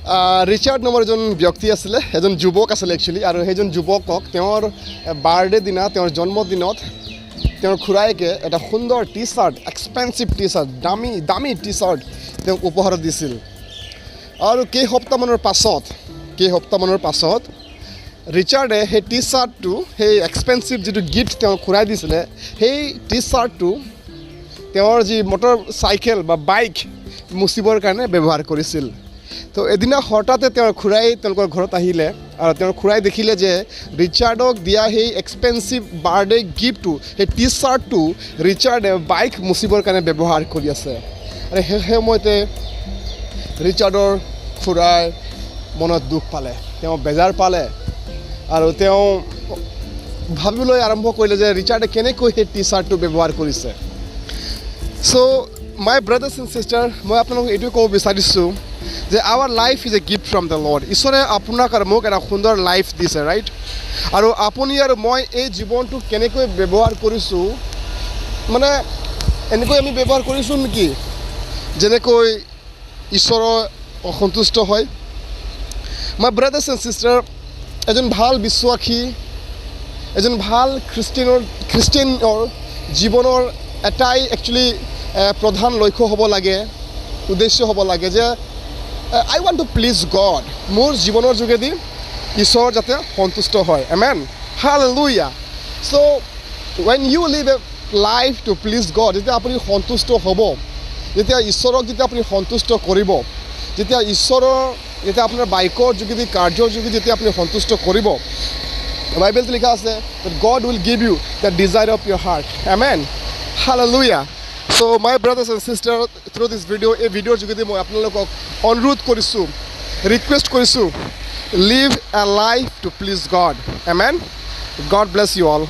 Richard নামৰ এজন ব্যক্তি আছিলে, এজন যুৱক আছিলে একচুৱেলি, আৰু সেইজন যুৱকক তেওঁৰ বাৰ্থডে দিনা, তেওঁৰ জন্মদিনত তেওঁৰ খুৰায়েকে এটা সুন্দৰ টি চাৰ্ট, এক্সপেঞ্চিভ টি চাৰ্ট, দামী টি চাৰ্ট তেওঁক উপহাৰ দিছিল। আৰু কেইসপ্তাহমানৰ পাছত ৰিচাৰ্ডে সেই টি চাৰ্টটো, সেই এক্সপেঞ্চিভ যিটো গিফ্ট তেওঁক ঘূৰাই দিছিলে, সেই টি চাৰ্টটো তেওঁৰ যি মটৰ চাইকেল বা বাইক মুচিবৰ কাৰণে ব্যৱহাৰ কৰিছিল। তো এদিনা হঠাতে তেওঁৰ খুৰাই তেওঁলোকৰ ঘৰত আহিলে, আৰু তেওঁৰ খুৰাই দেখিলে যে ৰিচাৰ্ডক দিয়া সেই এক্সপেঞ্চিভ বাৰ্থডে গিফ্টটো, সেই টি চাৰ্টটো ৰিচাৰ্ডে বাইক মুচিবৰ কাৰণে ব্যৱহাৰ কৰি আছে। আৰু সেই সময়তে ৰিচাৰ্ডৰ খুৰাই মনত দুখ পালে, তেওঁ বেজাৰ পালে, আৰু তেওঁ ভাবিবলৈ আৰম্ভ কৰিলে যে ৰিচাৰ্ডে কেনেকৈ সেই টি চাৰ্টটো ব্যৱহাৰ কৰিছে। So' my brothers and sister, মই আপোনালোকক এইটোৱে ক'ব বিচাৰিছোঁ যে our life is a gift from the lord. ঈশ্বৰে আপোনাক আৰু মোক এটা সুন্দৰ লাইফ দিছে, ৰাইট? আৰু আপুনি আৰু মই এই জীৱনটো কেনেকৈ ব্যৱহাৰ কৰিছোঁ, মানে এনেকৈ আমি ব্যৱহাৰ কৰিছোঁ নেকি যেনেকৈ ঈশ্বৰৰ অসন্তুষ্ট হয়? মাই ব্ৰাদাৰ্ছ এণ্ড ছিষ্টাৰ, এজন ভাল বিশ্বাসী, এজন ভাল খ্ৰীষ্টিয়ানৰ জীৱনৰ এটাই একচুৱেলি প্ৰধান লক্ষ্য হ'ব লাগে, উদ্দেশ্য হ'ব লাগে যে I want to please God. মোৰ জীৱনৰ যোগেদি ঈশ্বৰ যাতে সন্তুষ্ট হয়। Amen. Hallelujah. So when you live a life to please God, যেতিয়া আপুনি সন্তুষ্ট হ'ব, যেতিয়া ঈশ্বৰক যেতিয়া আপুনি সন্তুষ্ট কৰিব, যেতিয়া আপোনাৰ বাইকৰ যোগেদি, কাৰ্যৰ যোগেদি যেতিয়া আপুনি সন্তুষ্ট কৰিব, বাইবেলটো লিখা আছে that God will give you the desire of your heart. Amen. Hallelujah. So my brothers and sisters, through this video, এই ভিডিঅ'ৰ যোগেদি মই আপোনালোকক অনুৰোধ কৰিছোঁ, ৰিকুৱেষ্ট কৰিছোঁ, live a life to please God. Amen. God bless you all.